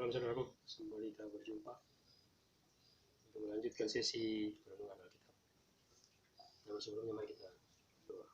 Shalom saudaraku, kembali kita berjumpa untuk melanjutkan sesi renungan Alkitab. Namun sebelumnya mari kita doa.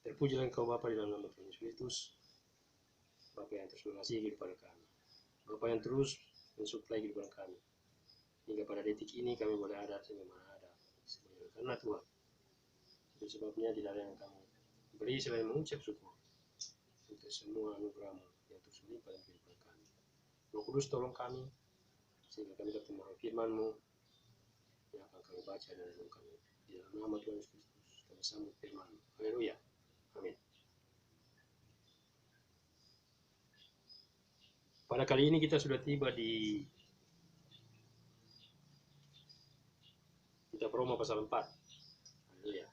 Terpujilah Engkau Bapa di dalam nama Tuhan Yesus Kristus, Bapa yang terus mengasihi kehidupan kami, Bapa yang terus mensuplai kehidupan kami. Hingga pada detik ini kami boleh ada sebagaimana ada, semuanya karena Tuhan. Itu sebabnya tidak ada yang kami beri selain mengucap syukur untuk semua anugerah-Mu yang terus melimpah dalam kehidupan kami. Roh Kudus tolong kami sehingga kami dapat memahami firman-Mu yang akan kami baca dan renungkan. Di dalam nama Tuhan Yesus Kristus kami sambut firman-Mu. Haleluya. Amin. Pada kali ini kita sudah tiba di kitab Roma pasal 4. Haleluya.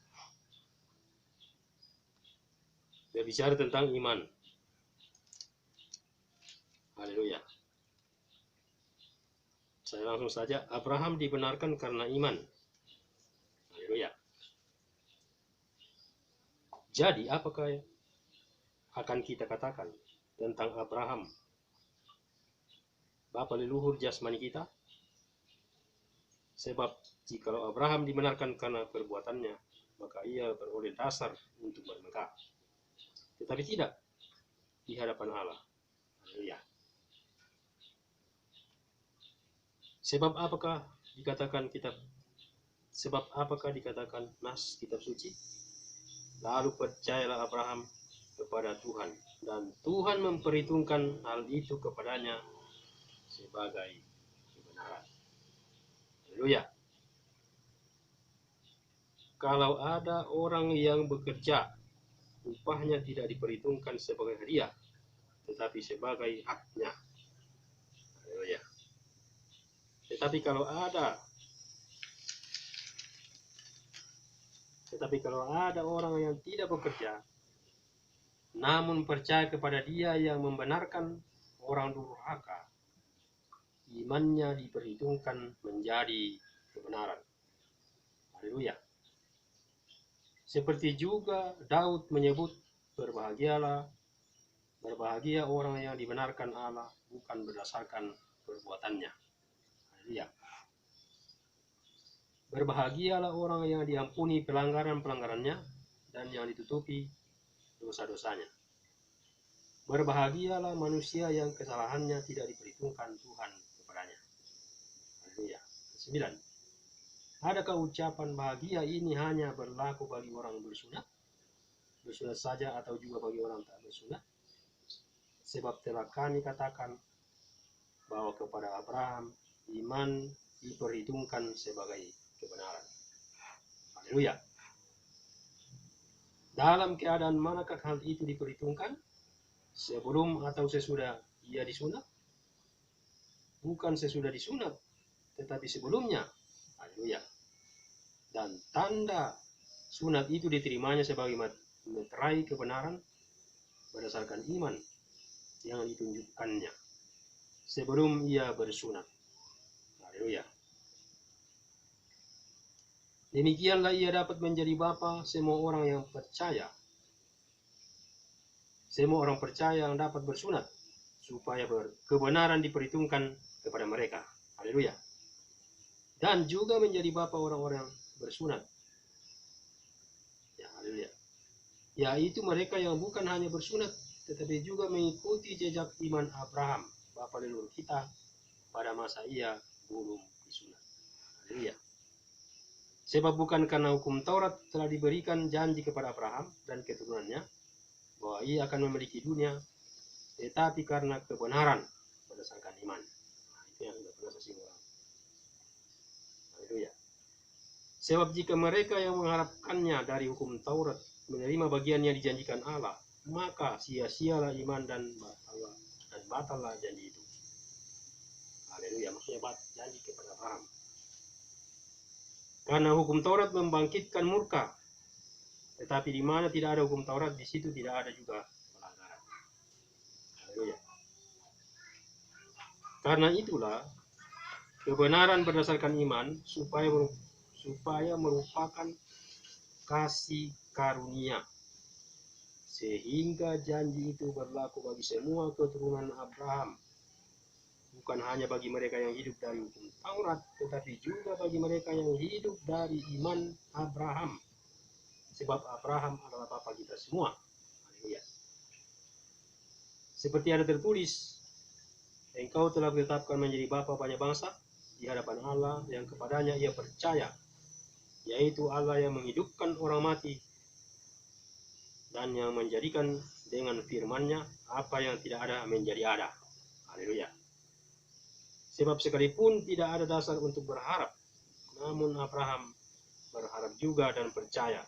Berbicara tentang iman. Haleluya. Saya langsung saja, Abraham dibenarkan karena iman. Haleluya. Jadi apakah akan kita katakan tentang Abraham, bapa leluhur jasmani kita? Sebab jikalau Abraham dibenarkan karena perbuatannya, maka ia beroleh dasar untuk bermegah. Tetapi tidak di hadapan Allah. Haleluya. Sebab apakah dikatakan nas kitab suci? Lalu percayalah Abraham kepada Tuhan, dan Tuhan memperhitungkan hal itu kepadanya sebagai kebenaran. Haleluya. Kalau ada orang yang bekerja, upahnya tidak diperhitungkan sebagai hadiah, tetapi sebagai haknya. Haleluya. Tetapi kalau ada orang yang tidak bekerja, namun percaya kepada Dia yang membenarkan orang durhaka, imannya diperhitungkan menjadi kebenaran. Haleluya. Seperti juga Daud menyebut, berbahagia orang yang dibenarkan Allah bukan berdasarkan perbuatannya. Haleluya. Berbahagialah orang yang diampuni pelanggaran-pelanggarannya dan yang ditutupi dosa-dosanya. Berbahagialah manusia yang kesalahannya tidak diperhitungkan Tuhan kepadanya. Haleluya. 9. Adakah ucapan bahagia ini hanya berlaku bagi orang bersunat saja atau juga bagi orang tak bersunat? Sebab telah kami katakan bahwa kepada Abraham iman diperhitungkan sebagai kebenaran. Haleluya. Dalam keadaan manakah hal itu diperhitungkan? Sebelum atau sesudah ia disunat? Bukan sesudah disunat, tetapi sebelumnya. Haleluya. Dan tanda sunat itu diterimanya sebagai meterai kebenaran berdasarkan iman yang ditunjukkannya sebelum ia bersunat. Haleluya. Demikianlah ia dapat menjadi bapa semua orang yang percaya. Semua orang percaya yang dapat bersunat, supaya kebenaran diperhitungkan kepada mereka. Haleluya. Dan juga menjadi bapa orang-orang bersunat. Ya, haleluya. Yaitu mereka yang bukan hanya bersunat, tetapi juga mengikuti jejak iman Abraham, bapa leluhur kita, pada masa ia belum disunat. Haleluya. Sebab bukan karena hukum Taurat telah diberikan janji kepada Abraham dan keturunannya bahwa ia akan memiliki dunia, tetapi karena kebenaran berdasarkan iman. Nah, itu yang sudah pernah saya singgung. Haleluya. Sebab jika mereka yang mengharapkannya dari hukum Taurat menerima bagian yang dijanjikan Allah, maka sia-sialah iman dan batallah janji itu. Haleluya. Maksudnya janji kepada Abraham. Karena hukum Taurat membangkitkan murka, tetapi di mana tidak ada hukum Taurat, di situ tidak ada juga pelanggaran. Haleluya. Karena itulah kebenaran berdasarkan iman supaya merupakan kasih karunia, sehingga janji itu berlaku bagi semua keturunan Abraham, bukan hanya bagi mereka yang hidup dari hukum Taurat, tetapi juga bagi mereka yang hidup dari iman Abraham. Sebab Abraham adalah bapa kita semua. Haleluya. Seperti ada tertulis, engkau telah ditetapkan menjadi bapa banyak bangsa di hadapan Allah yang kepadanya ia percaya, yaitu Allah yang menghidupkan orang mati dan yang menjadikan dengan firman-Nya apa yang tidak ada menjadi ada. Haleluya. Sebab sekalipun tidak ada dasar untuk berharap, namun Abraham berharap juga dan percaya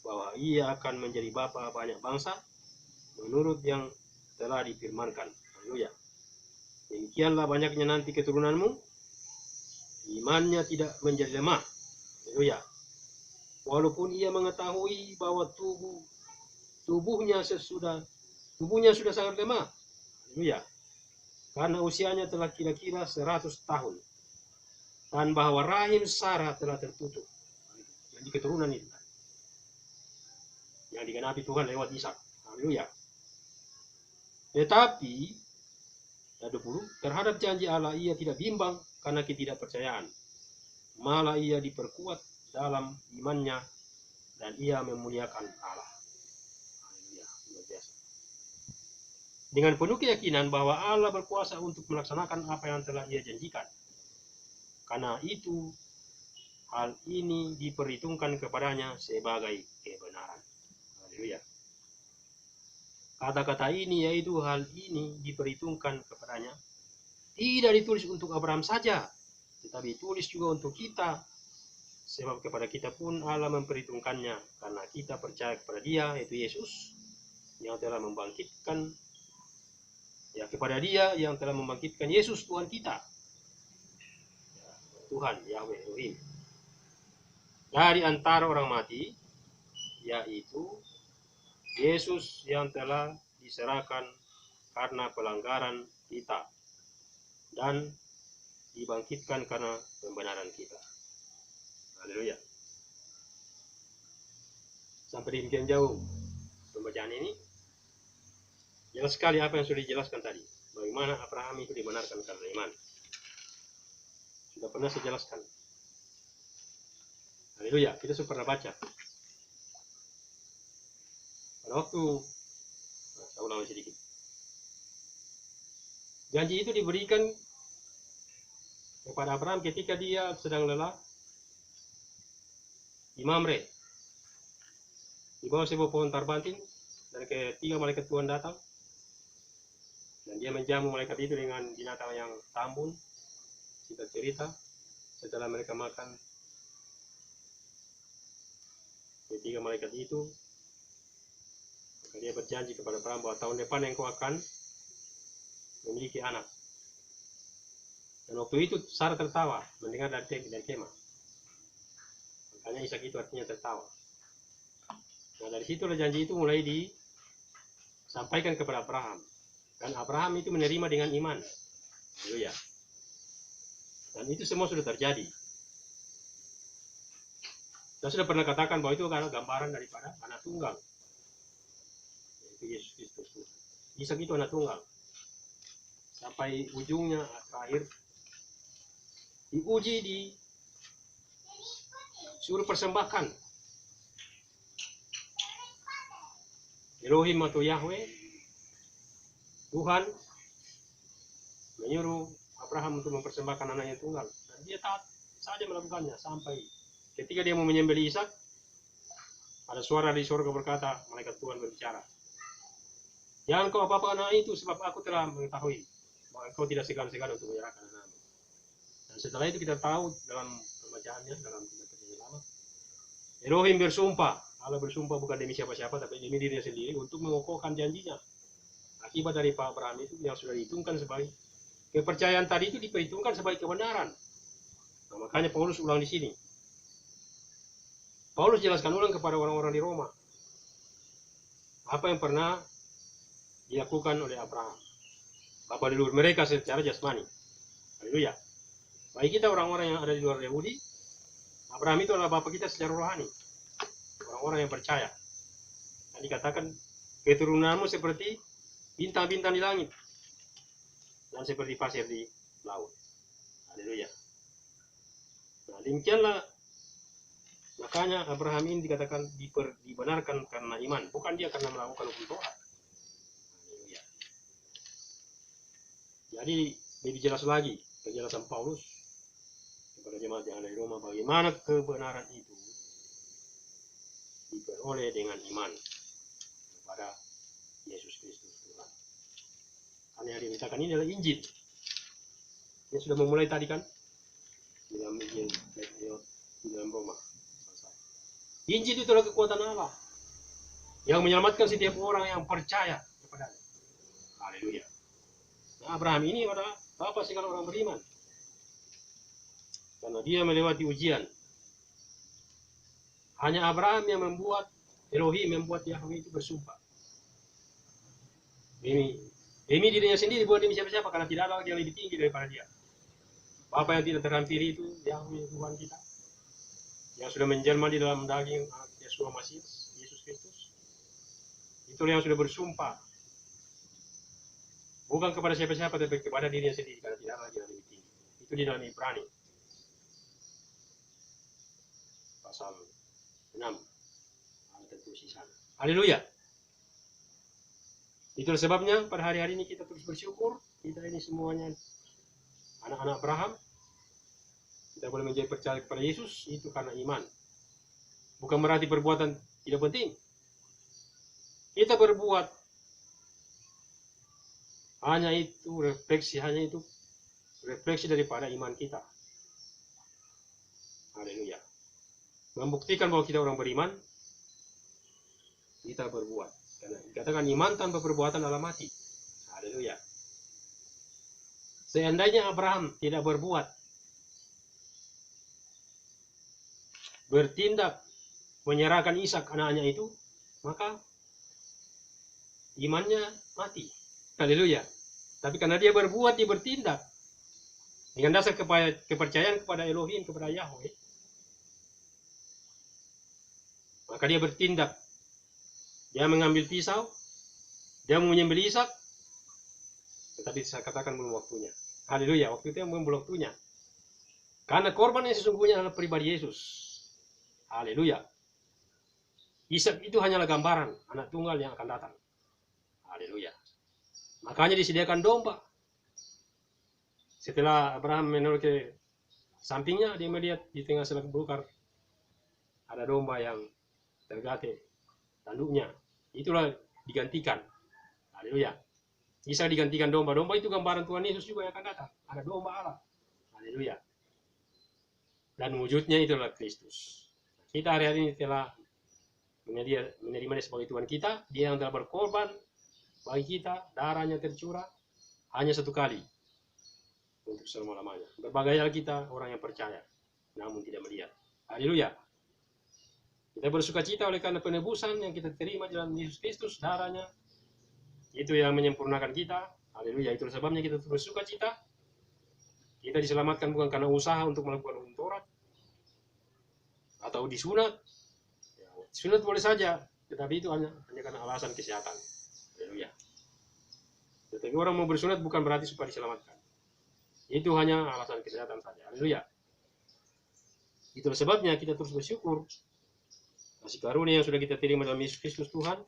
bahwa ia akan menjadi bapa banyak bangsa menurut yang telah difirmankan. Haleluya. Demikianlah banyaknya nanti keturunanmu, imannya tidak menjadi lemah. Haleluya. Walaupun ia mengetahui bahwa tubuhnya sudah sangat lemah. Haleluya. Karena usianya telah kira-kira 100 tahun. Dan bahwa rahim Sarah telah tertutup. Jadi keturunan itu yang digenapi Tuhan lewat Ishak. Haleluya. Tetapi 20, terhadap janji Allah ia tidak bimbang karena ketidakpercayaan. Malah ia diperkuat dalam imannya dan ia memuliakan Allah. Haleluya, luar biasa. Dengan penuh keyakinan bahwa Allah berkuasa untuk melaksanakan apa yang telah ia janjikan. Karena itu hal ini diperhitungkan kepadanya sebagai kebenaran. Haleluya. Kata-kata ini, yaitu hal ini diperhitungkan kepadanya, tidak ditulis untuk Abraham saja, tetapi ditulis juga untuk kita. Sebab kepada kita pun Allah memperhitungkannya, karena kita percaya kepada Dia, yaitu Yesus, yang telah membangkitkan, kepada Dia yang telah membangkitkan Yesus Tuhan kita, Tuhan Yahweh Elohim, dari antara orang mati, yaitu Yesus yang telah diserahkan karena pelanggaran kita dan dibangkitkan karena pembenaran kita. Haleluya. Sampai demikian jauh pembacaan ini. Jelas sekali apa yang sudah dijelaskan tadi. Bagaimana Abraham itu dibenarkan karena iman. Sudah pernah saya jelaskan. Haleluya. Kita sudah pernah baca. Pada waktu, saya ulang sedikit. Janji itu diberikan kepada Abraham ketika dia sedang lelah di Mamre, di bawah sebuah pohon tarbantin, dan ketiga malaikat Tuhan datang, dan dia menjamu malaikat itu dengan binatang yang tambun. Singkat cerita, setelah mereka makan, ketiga malaikat itu, dia berjanji kepada Abraham bahwa tahun depan engkau akan memiliki anak. Dan waktu itu Sarah tertawa mendengar dari kemah. Makanya Ishak itu artinya tertawa. Nah dari situlah janji itu mulai disampaikan kepada Abraham. Dan Abraham itu menerima dengan iman. Haleluya. Dan itu semua sudah terjadi. Saya sudah pernah katakan bahwa itu adalah gambaran daripada anak tunggal. Yesus Kristus. Ishak itu anak tunggal. Sampai ujungnya terakhir diuji, disuruh persembahkan. Elohim atau Yahweh, Tuhan menyuruh Abraham untuk mempersembahkan anaknya tunggal. Dan dia taat saja melakukannya sampai ketika dia mau menyembelih Ishak, ada suara di surga berkata, malaikat Tuhan berbicara, jangan kau apa-apa anak itu, sebab aku telah mengetahui bahwa engkau tidak segan-segan untuk menyerahkan anakmu. Dan setelah itu kita tahu dalam pembacaannya, dalam Perjanjian Lama, Elohim bersumpah, Allah bersumpah bukan demi siapa-siapa, tapi demi dirinya sendiri untuk mengokohkan janjinya. Akibat dari Pak Abraham itu yang sudah dihitungkan sebagai kepercayaan tadi itu diperhitungkan sebagai kebenaran. Nah, makanya Paulus ulang di sini. Paulus jelaskan ulang kepada orang-orang di Roma apa yang pernah dilakukan oleh Abraham, bapa leluhur mereka secara jasmani. Haleluya. Bagi kita orang-orang yang ada di luar Yahudi, Abraham itu adalah bapa kita secara rohani, orang-orang yang percaya. Dan dikatakan keturunanmu seperti bintang-bintang di langit, dan seperti pasir di laut. Haleluya. Nah, demikianlah makanya Abraham ini dikatakan dibenarkan karena iman, bukan dia karena melakukan hukum Taurat. Haleluya. Jadi lebih jelas lagi penjelasan Paulus kepada jemaat yang ada di Roma, bagaimana kebenaran itu diperoleh dengan iman kepada Yesus Kristus Tuhan. Karena yang diberitakan ini adalah Injil. Yang sudah memulai tadi kan di dalam Injil di dalam Roma. Injil itu adalah kekuatan Allah yang menyelamatkan setiap orang yang percaya kepadanya. Haleluya. Nah, Abraham ini adalah bapa segala orang beriman. Karena dia melewati ujian. Hanya Abraham yang membuat Elohim, membuat Yahweh itu bersumpah. Demi dirinya sendiri, buat demi siapa-siapa, karena tidak ada lagi yang lebih tinggi daripada dia. Bapa yang tidak terhampiri itu Yahweh Tuhan kita, yang sudah menjelma di dalam daging Yesus Masias, Yesus Kristus. Itulah yang sudah bersumpah, bukan kepada siapa-siapa, tapi kepada dirinya sendiri, karena tidak ada lagi yang lebih tinggi. Itu di dalam Ibrani pasal 6 ayat tertulis di sana. Haleluya. Itulah sebabnya pada hari-hari ini kita terus bersyukur. Kita ini semuanya anak-anak Abraham. Kita boleh menjadi percaya kepada Yesus itu karena iman. Bukan berarti perbuatan tidak penting. Kita berbuat hanya itu refleksi daripada iman kita. Haleluya. Membuktikan bahwa kita orang beriman, kita berbuat. Karena dikatakan iman tanpa perbuatan adalah mati. Haleluya. Seandainya Abraham tidak berbuat, bertindak, menyerahkan Ishak anaknya itu, maka imannya mati. Haleluya. Tapi karena dia berbuat, dia bertindak dengan dasar kepercayaan kepada Elohim, kepada Yahweh, maka dia bertindak. Dia mengambil pisau, dia menyembelih Ishak, tetapi saya katakan belum waktunya. Haleluya, waktu itu belum waktunya. Karena korban yang sesungguhnya adalah pribadi Yesus. Haleluya. Ishak itu hanyalah gambaran anak tunggal yang akan datang. Haleluya. Makanya disediakan domba. Setelah Abraham menoleh ke sampingnya, dia melihat di tengah semak belukar ada domba yang tergate tanduknya. Itulah digantikan. Haleluya. Bisa digantikan domba. Domba itu gambaran Tuhan Yesus juga yang akan datang. Ada domba Allah. Haleluya. Dan wujudnya itulah Kristus. Kita hari-hari ini telah menerima dia sebagai Tuhan kita. Dia yang telah berkorban bagi kita. Darahnya tercurah hanya satu kali untuk selama-lamanya. Berbagai hal kita orang yang percaya namun tidak melihat. Haleluya. Kita bersuka cita oleh karena penebusan yang kita terima dalam Yesus Kristus, darahnya itu yang menyempurnakan kita. Haleluya. Itu sebabnya kita bersuka cita. Kita diselamatkan bukan karena usaha untuk melakukan hukum Taurat atau disunat. Ya, sunat boleh saja, tetapi itu hanya karena alasan kesehatan. Haleluya. Tetapi orang mau bersunat bukan berarti supaya diselamatkan. Itu hanya alasan kesehatan saja. Haleluya. Itulah sebabnya kita terus bersyukur. Kasih karunia yang sudah kita terima dalam Yesus Kristus Tuhan,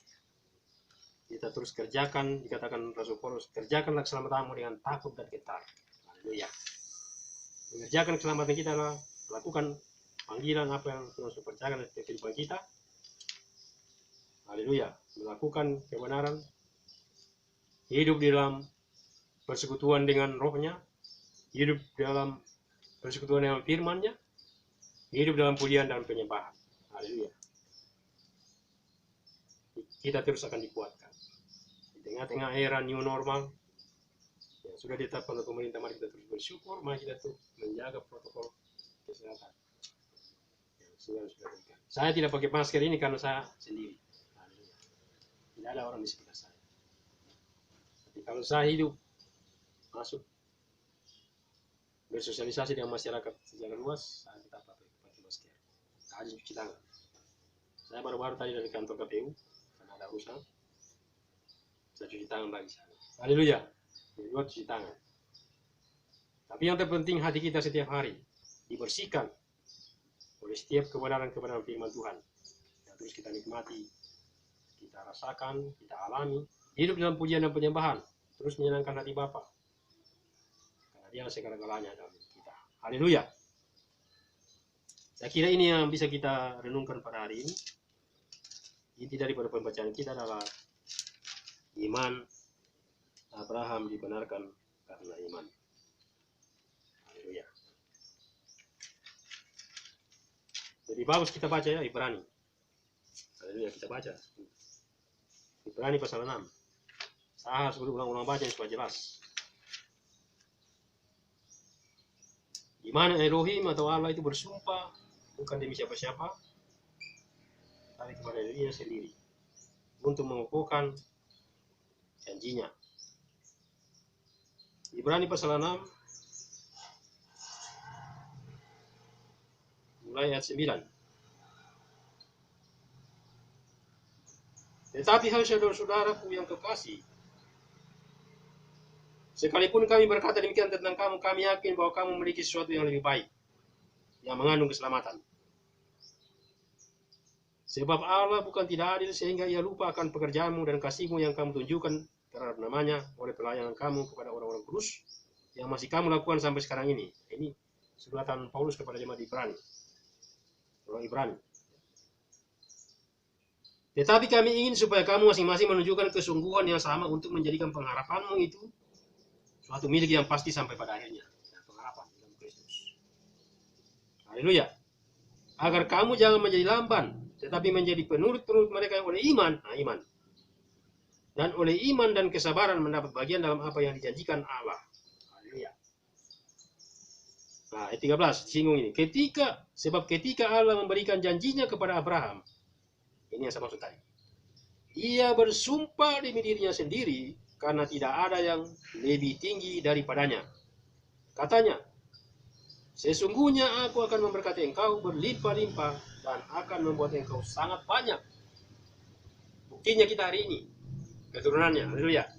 kita terus kerjakan. Dikatakan Rasul Paulus, kerjakanlah keselamatanmu dengan takut dan getar. Haleluya. Mengerjakan keselamatan kita adalah melakukan panggilan apa yang Tuhan sudah percayakan dalam kehidupan kita. Haleluya. Melakukan kebenaran, hidup di dalam persekutuan dengan rohnya, hidup dalam persekutuan dengan firman-Nya, hidup dalam pujian dan penyembahan. Haleluya. Kita terus akan dikuatkan. Di tengah-tengah era new normal yang sudah ditetapkan oleh pemerintah, mari kita terus bersyukur, mari kita terus menjaga protokol kesehatan yang sudah diberikan. Saya tidak pakai masker ini karena saya sendiri. Tidak ada orang di sekitar saya. Tapi kalau saya hidup, masuk, bersosialisasi dengan masyarakat secara luas, saya tetap pakai masker. Saya cuci tangan. Saya baru-baru tadi dari kantor KPU, karena ada urusan. Saya cuci tangan lagi sana. Haleluya. Kedua cuci tangan. Tapi yang terpenting hati kita setiap hari dibersihkan oleh setiap kebenaran-kebenaran firman Tuhan yang terus kita nikmati, kita rasakan, kita alami, hidup dalam pujian dan penyembahan, terus menyenangkan hati Bapa. Karena Dia segala-galanya dalam hidup kita. Haleluya. Saya kira ini yang bisa kita renungkan pada hari ini. Inti daripada pembacaan kita adalah iman Abraham dibenarkan karena iman. Haleluya. Jadi bagus kita baca ya Ibrani. Haleluya, kita baca. Ibrani pasal 6. Saya harus ulang-ulang baca supaya jelas. Di mana Elohim atau Allah itu bersumpah bukan demi siapa-siapa, tapi kepada dirinya sendiri untuk mengukuhkan janjinya. Ibrani pasal 6 mulai ayat 9. Tetapi hai saudara-saudaraku yang kekasih, sekalipun kami berkata demikian tentang kamu, kami yakin bahwa kamu memiliki sesuatu yang lebih baik, yang mengandung keselamatan. Sebab Allah bukan tidak adil sehingga Ia lupa akan pekerjaanmu dan kasihmu yang kamu tunjukkan terhadap namanya oleh pelayanan kamu kepada orang-orang kudus yang masih kamu lakukan sampai sekarang ini. Ini suratan Paulus kepada jemaat Ibrani, orang Ibrani. Tetapi kami ingin supaya kamu masing-masing menunjukkan kesungguhan yang sama untuk menjadikan pengharapanmu itu suatu milik yang pasti sampai pada akhirnya. Pengharapan dalam Kristus. Haleluya. Agar kamu jangan menjadi lamban, tetapi menjadi penurut-penurut mereka yang oleh iman, iman. Dan oleh iman dan kesabaran mendapat bagian dalam apa yang dijanjikan Allah. Haleluya. Nah, ayat 13, singgung ini. Sebab ketika Allah memberikan janjinya kepada Abraham, ini yang saya maksud tadi. Ia bersumpah demi dirinya sendiri karena tidak ada yang lebih tinggi daripadanya. Katanya, sesungguhnya aku akan memberkati engkau berlimpah-limpah dan akan membuat engkau sangat banyak. Buktinya kita hari ini, keturunannya. Haleluya.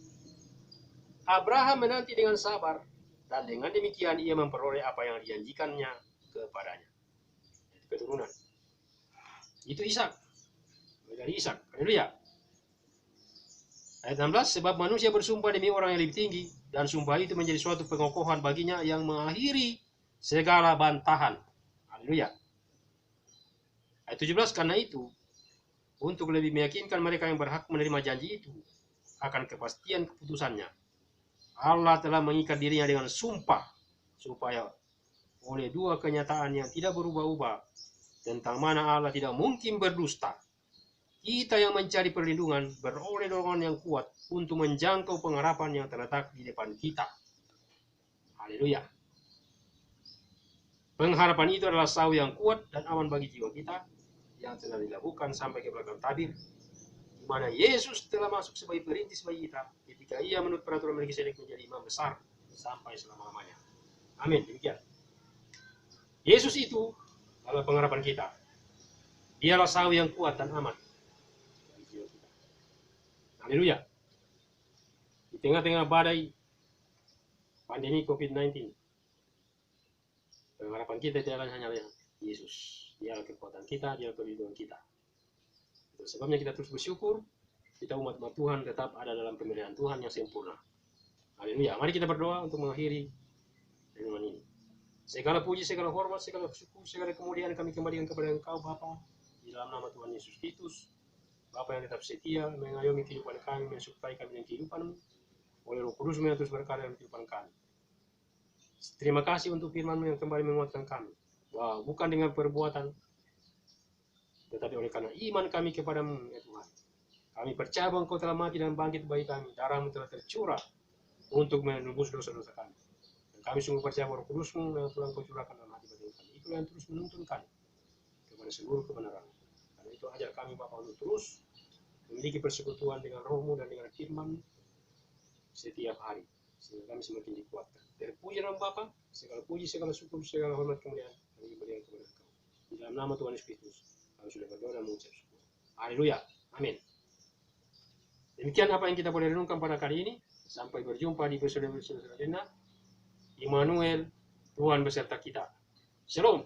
Abraham menanti dengan sabar dan dengan demikian ia memperoleh apa yang dijanjikannya kepadanya. Itu keturunan. Itu Ishak. Dari Ishak. Haleluya. Ayat 16, sebab manusia bersumpah demi orang yang lebih tinggi, dan sumpah itu menjadi suatu pengokohan baginya yang mengakhiri segala bantahan. Haleluya. Ayat 17, karena itu, untuk lebih meyakinkan mereka yang berhak menerima janji itu, akan kepastian keputusannya, Allah telah mengikat dirinya dengan sumpah, supaya oleh dua kenyataan yang tidak berubah-ubah, tentang mana Allah tidak mungkin berdusta, kita yang mencari perlindungan beroleh dorongan yang kuat untuk menjangkau pengharapan yang terletak di depan kita. Haleluya. Pengharapan itu adalah sau yang kuat dan aman bagi jiwa kita yang telah dilakukan sampai ke belakang tabir, di mana Yesus telah masuk sebagai perintis bagi kita ketika Ia menurut peraturan Melkisedek menjadi imam besar sampai selama-lamanya. Amin. Demikian. Yesus itu adalah pengharapan kita. Dialah sau yang kuat dan aman. Haleluya. Di tengah-tengah badai pandemi COVID-19, pengharapan kita tidak hanya Yesus. Dia adalah kekuatan kita, dia adalah perlindungan kita. Itu sebabnya kita terus bersyukur, kita umat-umat Tuhan tetap ada dalam pemeliharaan Tuhan yang sempurna. Haleluya. Mari kita berdoa untuk mengakhiri renungan ini. Segala puji, segala hormat, segala syukur, segala kemuliaan kami kembalikan kepada Engkau Bapa, di dalam nama Tuhan Yesus Kristus. Bapa yang tetap setia, mengayomi kehidupan kami, mensupply kami dengan kehidupan-Mu, oleh Roh Kudus-Mu yang terus berkarya dalam kehidupan kami. Terima kasih untuk firman-Mu yang kembali menguatkan kami. Bahwa bukan dengan perbuatan, tetapi oleh karena iman kami kepada-Mu, ya Tuhan. Kami percaya bahwa Engkau telah mati dan bangkit bagi kami. Darah-Mu telah tercurah untuk menebus dosa-dosa kami. Dan kami sungguh percaya bahwa Roh Kudus-Mu yang telah Engkau curahkan dalam hati batin kami. Itulah yang terus menuntun kami kepada seluruh kebenaran. Karena itu ajar kami Bapa untuk terus memiliki persekutuan dengan Roh-Mu dan dengan firman setiap hari, sehingga kami semakin dikuatkan. Terpuji nama Bapa, segala puji, segala syukur, segala hormat kemuliaan kami berikan kepada Engkau. Di dalam nama Tuhan Yesus Kristus, kami sudah berdoa dan mengucap syukur. Haleluya, amin. Demikian apa yang kita boleh renungkan pada kali ini. Sampai berjumpa di episode selanjutnya. Immanuel, Tuhan beserta kita. Shalom.